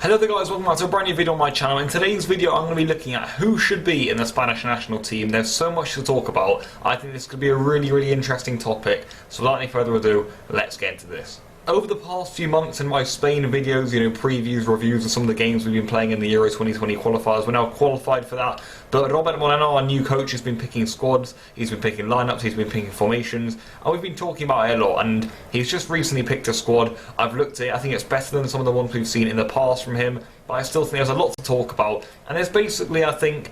Hello there guys, welcome back to a brand new video on my channel. In today's video I'm going to be looking at who should be in the Spanish national team. There's so much to talk about. I think this could be a really interesting topic. So without any further ado, let's get into this. Over the past few months in my Spain videos, previews, reviews of some of the games we've been playing in the Euro 2020 qualifiers, we're now qualified for that. But Robert Moreno, our new coach, has been picking squads, he's been picking lineups, he's been picking formations, and we've been talking about it a lot. And he's just recently picked a squad. I've looked at it, I think it's better than some of the ones we've seen in the past from him, but I still think there's a lot to talk about. And there's basically, I think,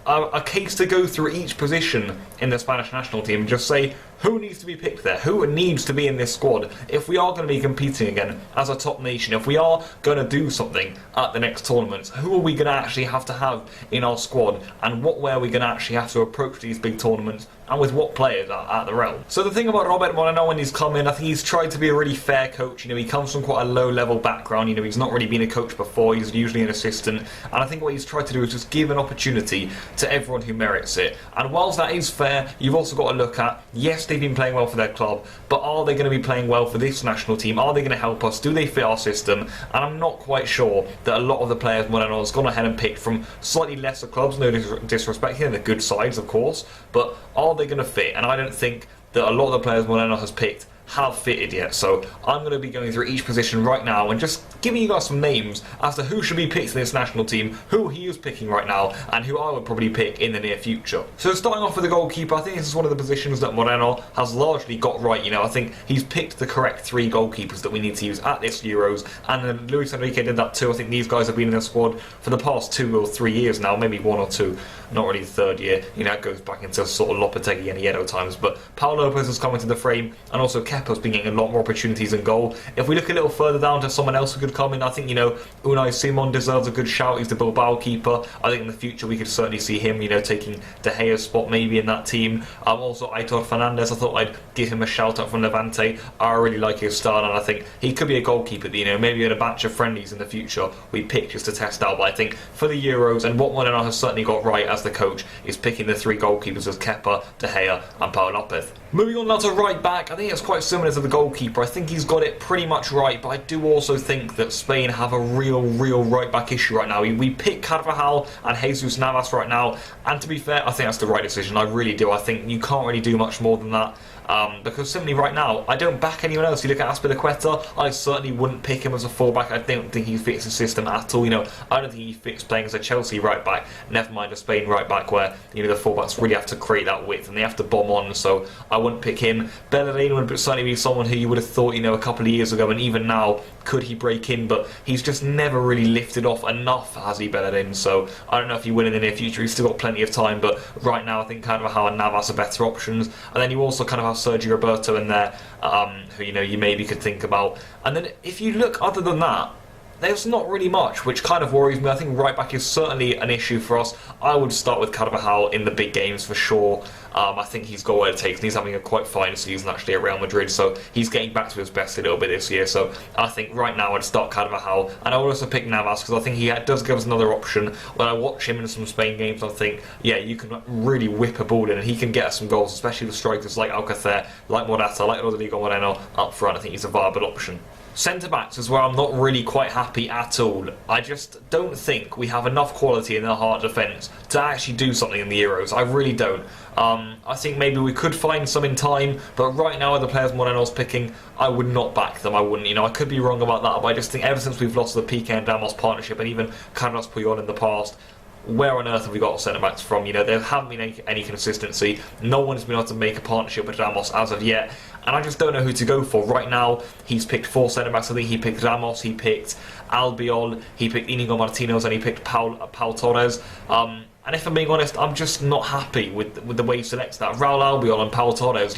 a case to go through each position in the Spanish national team and just say who needs to be picked there, who needs to be in this squad if we are going to be competing again as a top nation, if we are going to do something at the next tournaments, who are we going to actually have to have in our squad, and what way are we going to actually have to approach these big tournaments, and with what players at the realm. So the thing about Robert Moreno when he's come in, I think he's tried to be a really fair coach. He comes from quite a low level background, he's not really been a coach before, he's usually an assistant, and I think what he's tried to do is just give an opportunity to everyone who merits it. And whilst that is fair, you've also got to look at, yes, they've been playing well for their club, but are they going to be playing well for this national team? Are they going to help us? Do they fit our system? And I'm not quite sure that a lot of the players Moreno has gone ahead and picked from slightly lesser clubs, no disrespect here, they're good sides of course, but are they going to fit? And I don't think that a lot of the players Moreno has picked have fitted yet. So I'm going to be going through each position right now and just giving you guys some names as to who should be picked in this national team, who he is picking right now, and who I would probably pick in the near future. So starting off with the goalkeeper, I think this is one of the positions that Moreno has largely got right. I think he's picked the correct three goalkeepers that we need to use at this Euros, and then Luis Enrique did that too. I think these guys have been in the squad for the past 2 or 3 years now, maybe 1 or 2, not really the third year. It goes back into sort of Lopetegui and Hierro times, but Pau Lopez has come into the frame, and also Kepa's been getting a lot more opportunities in goal. If we look a little further down to someone else who could come in, I think, Unai Simon deserves a good shout. He's the Bilbao keeper. I think in the future we could certainly see him, taking De Gea's spot maybe in that team. Also Aitor Fernandez, I thought I'd give him a shout out from Levante. I really like his style, and I think he could be a goalkeeper that, maybe in a batch of friendlies in the future we pick just to test out. But I think for the Euros, and what Moreno has certainly got right as the coach, is picking the three goalkeepers as Kepa, De Gea and Pau Lopez. Moving on now to right back, I think it's quite similar to the goalkeeper. I think he's got it pretty much right, but I do also think that Spain have a real right back issue right now. We pick Carvajal and Jesus Navas right now, and to be fair, I think that's the right decision. I really do. I think you can't really do much more than that. Because simply right now, I don't back anyone else. You look at Azpilicueta, I certainly wouldn't pick him as a fullback. I don't think he fits the system at all. I don't think he fits playing as a Chelsea right back, never mind a Spain right back where the fullbacks really have to create that width and they have to bomb on, so I wouldn't pick him. Bellerin would certainly be someone who you would have thought, a couple of years ago, and even now, could he break in, but he's just never really lifted off enough, has he, Bellerin? So I don't know if he will in the near future. He's still got plenty of time, but right now I think Carvajal and Navas are better options. And then you also kind of have Sergio Roberto in there, who you maybe could think about. And then if you look other than that, there's not really much, which kind of worries me. I think right back is certainly an issue for us. I would start with Carvajal in the big games for sure. I think he's got what it takes, and he's having a quite fine season actually at Real Madrid, so he's getting back to his best a little bit this year. So I think right now I'd start Carvajal, and I would also pick Navas because I think he does give us another option. When I watch him in some Spain games, I think, yeah, you can really whip a ball in, and he can get us some goals, especially the strikers like Alcacer, like Morata, like Rodrigo Moreno up front. I think he's a viable option. Centre-backs is where I'm not really quite happy at all. I just don't think we have enough quality in our hard defence to actually do something in the Euros. I really don't. I think maybe we could find some in time, but right now with the players Moreno's picking, I would not back them. I wouldn't. I could be wrong about that, but I just think ever since we've lost the Piqué and Ramos partnership, and even Carlos Puyol in the past, where on earth have we got centre-backs from? There haven't been any consistency. No one's been able to make a partnership with Ramos as of yet, and I just don't know who to go for. Right now, he's picked 4 centre-backs. I think he picked Ramos, he picked Albiol, he picked Inigo Martinez, and he picked Pau Torres. And if I'm being honest, I'm just not happy with the way he selects that. Raul Albiol and Pau Torres,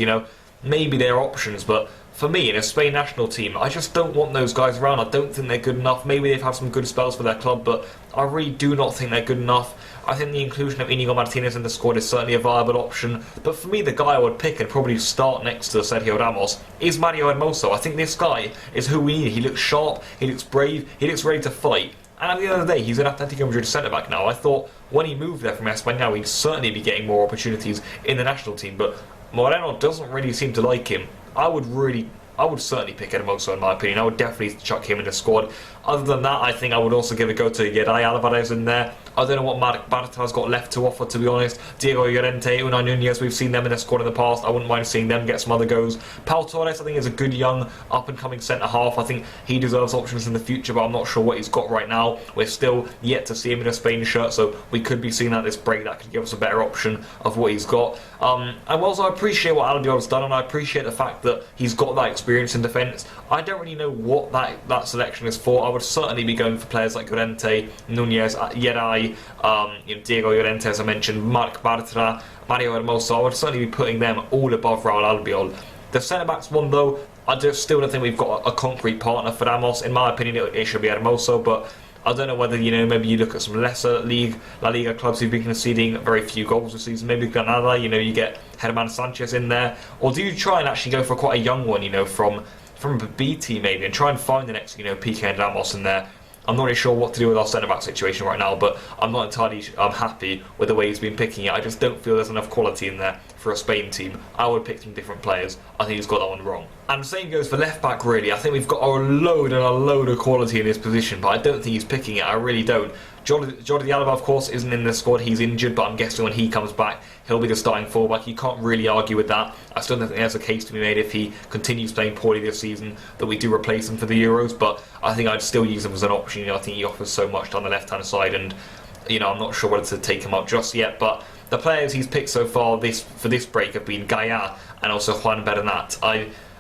maybe they're options, but for me, in a Spain national team, I just don't want those guys around. I don't think they're good enough. Maybe they've had some good spells for their club, but I really do not think they're good enough. I think the inclusion of Inigo Martinez in the squad is certainly a viable option, but for me, the guy I would pick and probably start next to Sergio Ramos is Mario Hermoso. I think this guy is who we need. He looks sharp, he looks brave, he looks ready to fight. And at the end of the day, he's an Atletico Madrid centre-back now. I thought when he moved there from Espanyol, he'd certainly be getting more opportunities in the national team, but Moreno doesn't really seem to like him. I would certainly pick Hermoso in my opinion. I would definitely chuck him in the squad. Other than that, I think I would also give a go to Yeday Alvarez in there. I don't know what Marc Bartra's got left to offer, to be honest. Diego Llorente, Unai Nunez, we've seen them in the squad in the past. I wouldn't mind seeing them get some other goes. Pau Torres, I think, is a good young up-and-coming centre-half. I think he deserves options in the future, but I'm not sure what he's got right now. We're still yet to see him in a Spain shirt, so we could be seeing at this break that could give us a better option of what he's got. And also, I appreciate what Albiol's done, and I appreciate the fact that he's got that experience in defence. I don't really know what that selection is for. I would certainly be going for players like Llorente, Nunez, Yeday, Diego Llorente, as I mentioned, Marc Bartra, Mario Hermoso. I would certainly be putting them all above Raul Albiol. The centre-backs one, though, I still don't think we've got a concrete partner for Ramos. In my opinion, it should be Hermoso, but I don't know whether, maybe you look at some lesser La Liga clubs who've been conceding very few goals this season. Maybe Granada, you get Herman Sanchez in there. Or do you try and actually go for quite a young one, from a B team maybe, and try and find the next, Piqué and Ramos in there? I'm not really sure what to do with our centre-back situation right now, but I'm not entirely happy with the way he's been picking it. I just don't feel there's enough quality in there for a Spain team. I would pick some different players. I think he's got that one wrong. And the same goes for left-back, really. I think we've got a load of quality in his position, but I don't think he's picking it. I really don't. Jordi Alba, of course, isn't in the squad. He's injured, but I'm guessing when he comes back, he'll be the starting fullback. You can't really argue with that. I still don't think there's a case to be made if he continues playing poorly this season that we do replace him for the Euros, but I think I'd still use him as an option. I think he offers so much down the left-hand side, and I'm not sure whether to take him up just yet, but the players he's picked so far for this break have been Gaia and also Juan Bernat.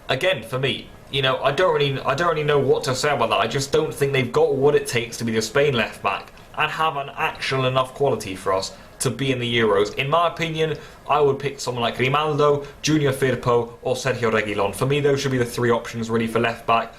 Again, for me, I don't really know what to say about that. I just don't think they've got what it takes to be the Spain left-back and have an actual enough quality for us to be in the Euros. In my opinion, I would pick someone like Grimaldo, Junior Firpo, or Sergio Reguilon. For me, those should be the three options really for left-back.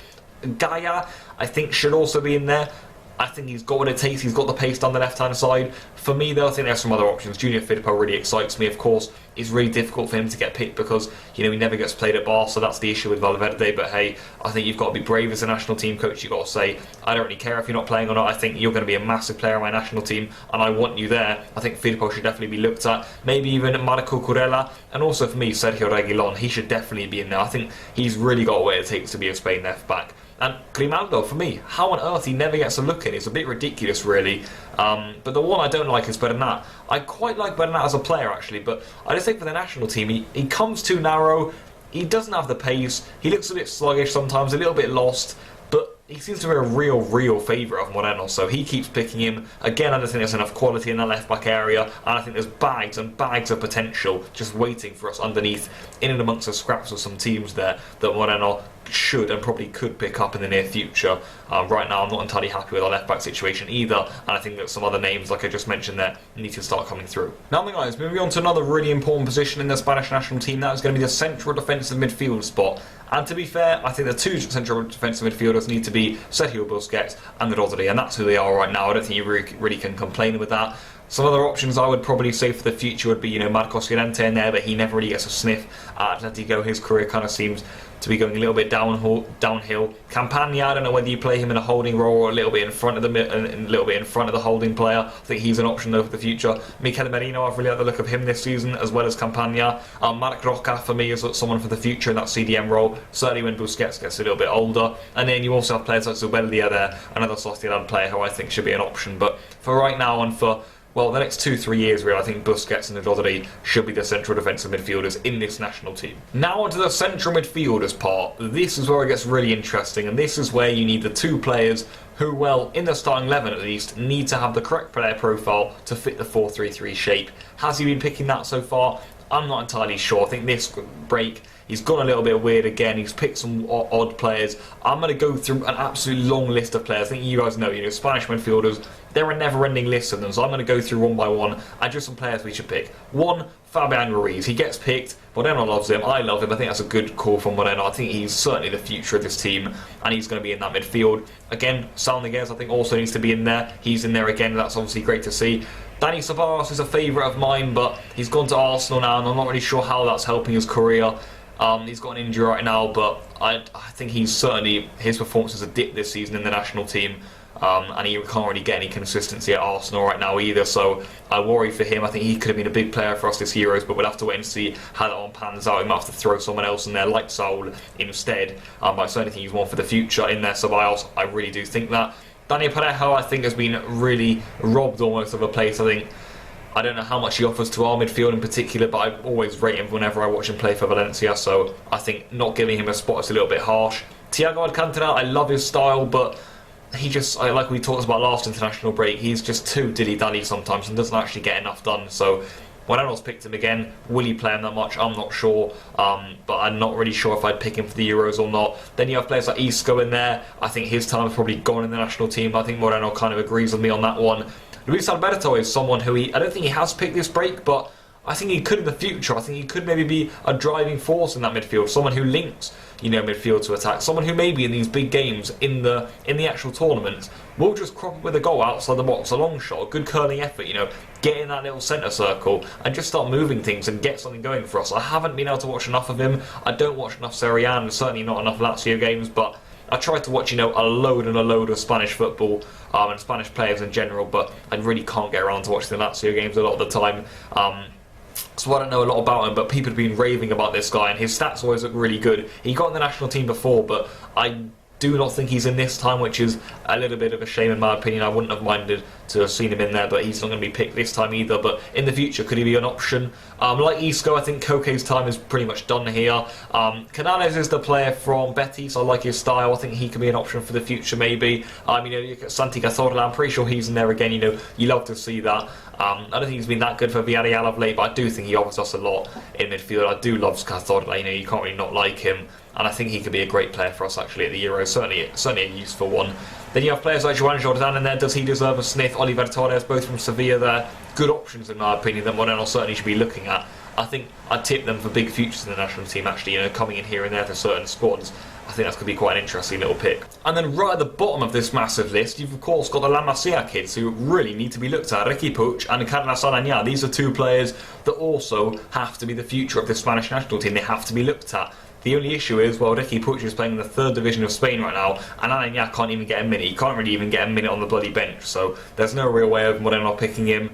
Gaia, I think, should also be in there. I think he's got what it takes. He's got the pace down the left-hand side. For me, though, I think there's some other options. Junior Firpo really excites me, of course. It's really difficult for him to get picked because, he never gets played at Barca, so that's the issue with Valverde. But hey, I think you've got to be brave as a national team coach. You've got to say, I don't really care if you're not playing or not. I think you're going to be a massive player on my national team, and I want you there. I think Firpo should definitely be looked at. Maybe even Marco Curella. And also for me, Sergio Reguilon. He should definitely be in there. I think he's really got what it takes to be a Spain left-back. And Grimaldo, for me, how on earth he never gets a look in? It's a bit ridiculous, really. But the one I don't like is Bernat. I quite like Bernat as a player, actually, but I just think for the national team, he comes too narrow, he doesn't have the pace, he looks a bit sluggish sometimes, a little bit lost, but he seems to be a real favourite of Moreno, so he keeps picking him. Again, I don't think there's enough quality in that left-back area, and I think there's bags and bags of potential just waiting for us underneath, in and amongst the scraps of some teams there that Moreno should and probably could pick up in the near future. Right now, I'm not entirely happy with our left-back situation either, and I think that some other names, like I just mentioned there, need to start coming through. Now then, guys, moving on to another really important position in the Spanish national team, that is going to be the central defensive midfield spot. And to be fair, I think the two central defensive midfielders need to be Sergio Busquets and Rodri, and that's who they are right now. I don't think you really can complain with that. Some other options I would probably say for the future would be, Marcos Llorente in there, but he never really gets a sniff at Atletico. His career kind of seems to be going a little bit downhill. Campagna, I don't know whether you play him in a holding role or a little bit in front of the holding player. I think he's an option though for the future. Mikel Merino, I've really liked the look of him this season, as well as Campagna. Marc Roca for me is someone for the future in that CDM role, certainly when Busquets gets a little bit older. And then you also have players like Zubeldia there, another Sociedad player who I think should be an option. But for right now and for the next 2-3 years, really, I think Busquets and Rodri should be the central defensive midfielders in this national team. Now onto the central midfielders part. This is where it gets really interesting, and this is where you need the two players who, well, in the starting 11 at least, need to have the correct player profile to fit the 4-3-3 shape. Has he been picking that so far? I'm not entirely sure. I think this break, he's gone a little bit weird again. He's picked some odd players. I'm going to go through an absolutely long list of players. I think you guys know, Spanish midfielders, there are never-ending lists of them, so I'm going to go through one by one and just some players we should pick. One, Fabian Ruiz. He gets picked. Moreno loves him. I love him. I think that's a good call from Moreno. I think he's certainly the future of this team, and he's going to be in that midfield. Again, Saul Niguez, I think, also needs to be in there. He's in there again. That's obviously great to see. Dani Ceballos is a favourite of mine, but he's gone to Arsenal now, and I'm not really sure how that's helping his career. He's got an injury right now, but I think he's certainly, his performance has a dip this season in the national team. and he can't really get any consistency at Arsenal right now either, so I worry for him. I think he could have been a big player for us this Euros, but we'll have to wait and see how that one pans out. He might have to throw someone else in there like Saul instead, but I certainly think he's one for the future in there, Ceballos. I really do think that. Daniel Parejo, I think, has been really robbed almost of a place. I don't know how much he offers to our midfield in particular, but I always rate him whenever I watch him play for Valencia, so I think not giving him a spot is a little bit harsh. Thiago Alcantara, I love his style, but he just, like we talked about last international break, he's just too dilly-dally sometimes and doesn't actually get enough done. So Moreno's picked him again. Will he play him that much? I'm not sure, but I'm not really sure if I'd pick him for the Euros or not. Then you have players like Isco in there. I think his time is probably gone in the national team. I think Moreno kind of agrees with me on that one. Luis Alberto is someone who I don't think he has picked this break, but I think he could in the future. I think he could maybe be a driving force in that midfield, someone who links, midfield to attack, someone who maybe in these big games in the actual tournaments will just crop up with a goal outside the box, a long shot, a good curling effort, get in that little centre circle and just start moving things and get something going for us. I haven't been able to watch enough of him. I don't watch enough Serie A and certainly not enough Lazio games, but I tried to watch, a load and a load of Spanish football and Spanish players in general, but I really can't get around to watching the Lazio games a lot of the time. So I don't know a lot about him, but people have been raving about this guy, and his stats always look really good. He got in the national team before, but I do not think he's in this time, which is a little bit of a shame in my opinion. I wouldn't have minded to have seen him in there, but he's not going to be picked this time either. But in the future, could he be an option? Like Isco, I think Koke's time is pretty much done here. Canales is the player from Betis. I like his style. I think he could be an option for the future maybe. You look at Santi Cazorla, I'm pretty sure he's in there again. You love to see that. I don't think he's been that good for Villarreal of late, but I do think he offers us a lot in midfield. I do love Cazorla. You can't really not like him. And I think he could be a great player for us actually at the Euros, certainly a useful one. Then you have players like Joan Jordan in there. Does he deserve a sniff? Oliver Torres, both from Sevilla there. Good options in my opinion that Moreno certainly should be looking at. I think I'd tip them for big futures in the national team actually, coming in here and there for certain squads. I think that's going to be quite an interesting little pick. And then right at the bottom of this massive list, you've of course got the La Masia kids who really need to be looked at. Ricky Puig and Carlos Arana. These are two players that also have to be the future of the Spanish national team. They have to be looked at. The only issue is, well, Ricky Puig is playing in the 3rd division of Spain right now, and Arana can't even get a minute. He can't really even get a minute on the bloody bench, so there's no real way of Moreno picking him.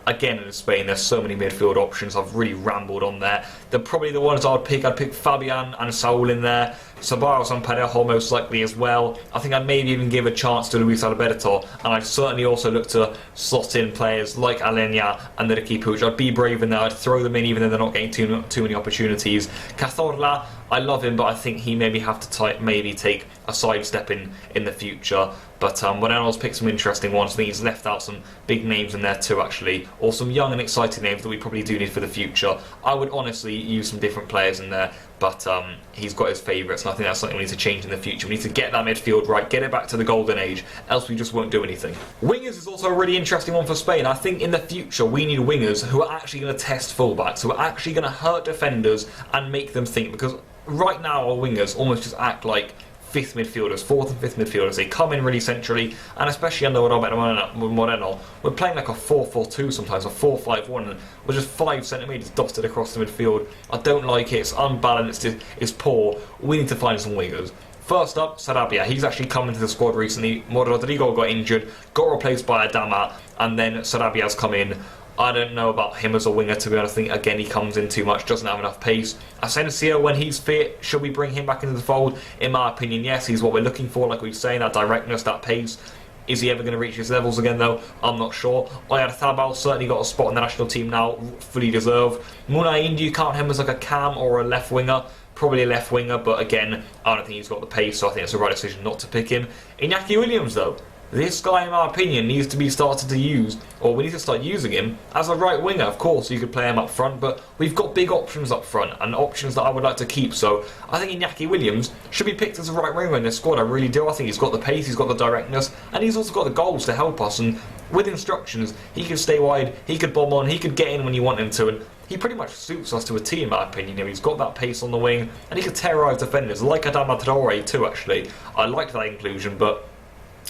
Again, in Spain, there's so many midfield options. I've really rambled on there. They're probably the ones I'd pick Fabian and Saul in there. Ceballos and Parejo most likely as well. I think I'd maybe even give a chance to Luis Alberto, and I'd certainly also look to slot in players like Alenya and Ricky Puig. I'd be brave in there. I'd throw them in even though they're not getting too many opportunities. Cazorla, I love him, but I think he maybe have to maybe take a sidestep in the future. But Moreno's picked some interesting ones. I think he's left out some big names in there too, actually, or some young and exciting names that we probably do need for the future. I would honestly use some different players in there, but he's got his favourites, and I think that's something we need to change in the future. We need to get that midfield right, get it back to the golden age, else we just won't do anything. Wingers is also a really interesting one for Spain. I think in the future we need wingers who are actually going to test fullbacks, who are actually going to hurt defenders and make them think, because right now our wingers almost just act like 5th midfielders, 4th and 5th midfielders. They come in really centrally, and especially under Robert Moreno, we're playing like a 4-4-2 sometimes, a 4-5-1, and we're just 5 centimetres dotted across the midfield. I don't like it, it's unbalanced, it's poor. We need to find some wingers. First up, Sarabia. He's actually come into the squad recently. Rodrigo got injured, got replaced by Adama, and then Sarabia's come in. I don't know about him as a winger, to be honest. I think, again, he comes in too much, doesn't have enough pace. Asensio, when he's fit, should we bring him back into the fold? In my opinion, yes, he's what we're looking for, like we were saying, that directness, that pace. Is he ever going to reach his levels again, though? I'm not sure. Oyarzabal certainly got a spot in the national team now, fully deserved. Munain, do you count him as like a cam or a left winger? Probably a left winger, but again, I don't think he's got the pace, so I think it's the right decision not to pick him. Iñaki Williams, though. This guy, in my opinion, needs to be started to use, or we need to start using him as a right winger. Of course, you could play him up front, but we've got big options up front, and options that I would like to keep. So I think Iñaki Williams should be picked as a right winger in this squad. I really do. I think he's got the pace, he's got the directness, and he's also got the goals to help us. And with instructions, he could stay wide, he could bomb on, he could get in when you want him to, and he pretty much suits us to a T, in my opinion. He's got that pace on the wing, and he could terrorise defenders, like Adama Traore too, actually. I like that inclusion, but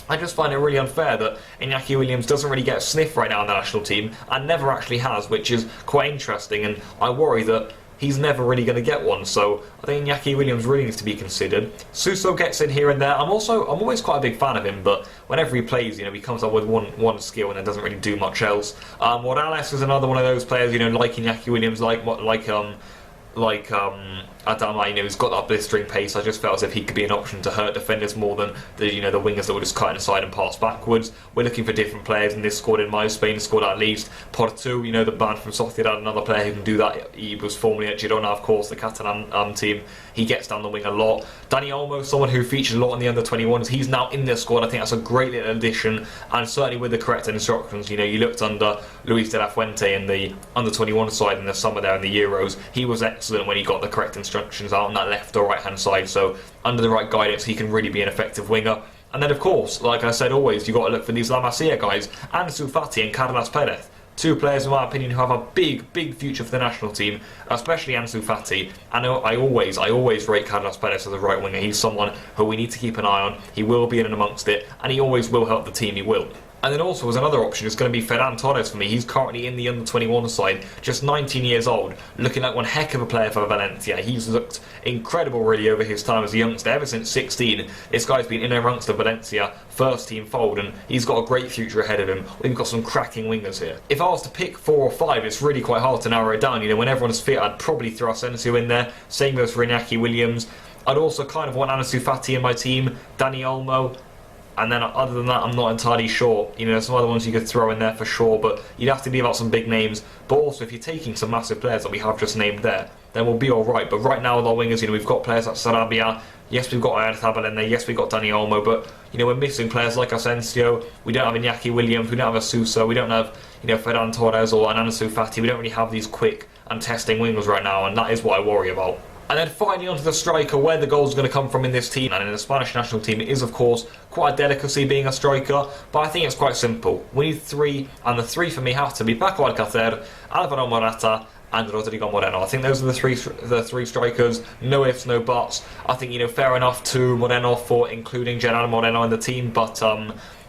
I just find it really unfair that Iñaki Williams doesn't really get a sniff right now in the national team, and never actually has, which is quite interesting, and I worry that he's never really going to get one. So I think Iñaki Williams really needs to be considered. Suso gets in here and there. I'm always quite a big fan of him, but whenever he plays, he comes up with one skill and then doesn't really do much else. Morales is another one of those players, like Iñaki Williams, like Adama, he's got that blistering pace. I just felt as if he could be an option to hurt defenders more than the wingers that were just cutting aside and pass backwards. We're looking for different players in this squad. In my Spain squad, at least Portu, the band from Sociedad, another player who can do that. He was formerly at Girona, of course, the Catalan team. He gets down the wing a lot. Dani Olmo, someone who featured a lot in the under-21s. He's now in this squad. I think that's a great little addition, and certainly with the correct instructions. You looked under Luis de la Fuente in the under-21 side in the summer there in the Euros. He was excellent when he got the correct instructions out on that left or right hand side, so under the right guidance he can really be an effective winger. And then of course, like I said, always you've got to look for these La Masia guys, Ansu Fati and Carlos Perez. Two players, in my opinion, who have a big future for the national team, especially Ansu Fati. And I always rate Carlos Perez as a right winger. He's someone who we need to keep an eye on. He will be in and amongst it, and he always will help the team, he will. And then also as another option, it's going to be Ferran Torres for me. He's currently in the under-21 side, just 19 years old, looking like one heck of a player for Valencia. He's looked incredible really over his time as a youngster. Ever since 16, this guy's been in and amongst the Valencia first team fold, and he's got a great future ahead of him. We've got some cracking wingers here. If I was to pick 4 or 5, it's really quite hard to narrow it down. When everyone's fit, I'd probably throw Asensio in there. Same goes for Iñaki Williams. I'd also kind of want Ansu Fati in my team, Dani Olmo. And then other than that, I'm not entirely sure. There's some other ones you could throw in there for sure, but you'd have to leave out some big names. But also, if you're taking some massive players that we have just named there, then we'll be alright. But right now with our wingers, we've got players like Sarabia. Yes, we've got Oyarzabal in there. Yes, we've got Dani Olmo. But, we're missing players like Asensio. We don't have Iñaki Williams. We don't have a Suso. We don't have, Ferran Torres or an Ansu Fati. We don't really have these quick and testing wingers right now, and that is what I worry about. And then finally onto the striker, where the goals are going to come from in this team and in the Spanish national team. It is of course quite a delicacy being a striker, but I think it's quite simple. We need 3, and the 3 for me have to be Paco Alcácer, Alvaro Morata and Rodrigo Moreno. I think those are the three strikers, no ifs, no buts. I think, fair enough to Moreno for including Gerard Moreno in the team, but I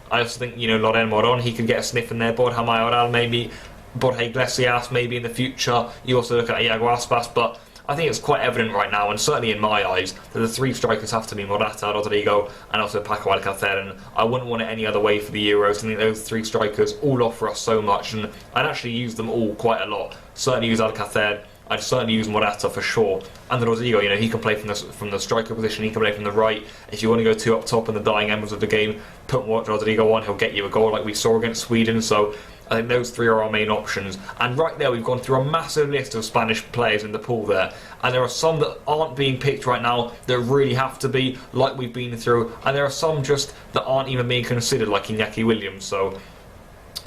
also think, Loren Moron, he could get a sniff in there, Borja Mayoral maybe, Borja Iglesias maybe in the future. You also look at Iago Aspas, but I think it's quite evident right now, and certainly in my eyes, that the 3 strikers have to be Morata, Rodrigo, and also Paco Alcácer, and I wouldn't want it any other way for the Euros. I think those 3 strikers all offer us so much, and I'd actually use them all quite a lot. Certainly use Alcácer, I'd certainly use Morata for sure, and Rodrigo, he can play from the striker position, he can play from the right. If you want to go 2 up top in the dying embers of the game, put Rodrigo on, he'll get you a goal like we saw against Sweden, so I think those 3 are our main options. And right there we've gone through a massive list of Spanish players in the pool there, and there are some that aren't being picked right now that really have to be, like we've been through, and there are some just that aren't even being considered, like Iñaki Williams. So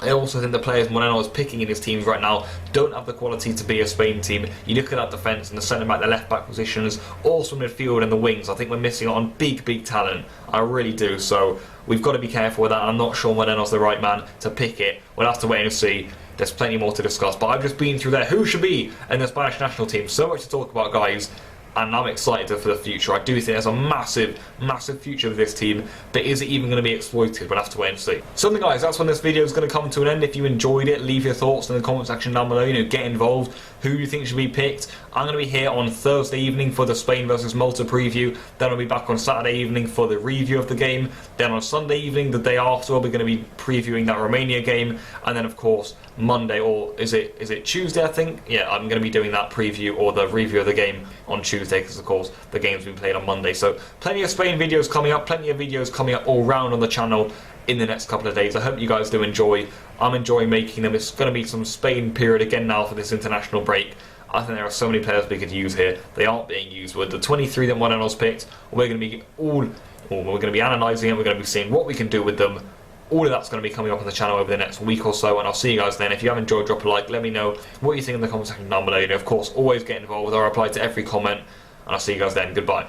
I also think the players Moreno is picking in his teams right now don't have the quality to be a Spain team. You look at that defence and the centre back, the left back positions, also midfield and the wings. I think we're missing out on big talent. I really do. So we've got to be careful with that. I'm not sure Moreno's the right man to pick it. We'll have to wait and see. There's plenty more to discuss. But I've just been through there. Who should be in the Spanish national team? So much to talk about, guys. And I'm excited for the future. I do think there's a massive future with this team, but is it even going to be exploited? We'll have to wait and see. So guys, that's when this video is going to come to an end. If you enjoyed it, leave your thoughts in the comment section down below. Get involved. Who do you think should be picked? I'm going to be here on Thursday evening for the Spain versus Malta preview. Then I'll be back on Saturday evening for the review of the game. Then on Sunday evening, the day after, we're going to be previewing that Romania game. And then of course Monday, or is it Tuesday? I think. Yeah, I'm going to be doing that preview or the review of the game on Tuesday, because of course the game's been played on Monday. So plenty of Spain videos coming up, plenty of videos coming up all round on the channel in the next couple of days. I hope you guys do enjoy. I'm enjoying making them. It's going to be some Spain period again now for this international break. I think there are so many players we could use here. They aren't being used. With the 23 that Moreno's picked, we're going to be analysing it. We're going to be seeing what we can do with them. All of that's going to be coming up on the channel over the next week or so, and I'll see you guys then. If you have enjoyed, drop a like. Let me know what you think in the comment section down below. Of course, always get involved. I'll reply to every comment, and I'll see you guys then. Goodbye.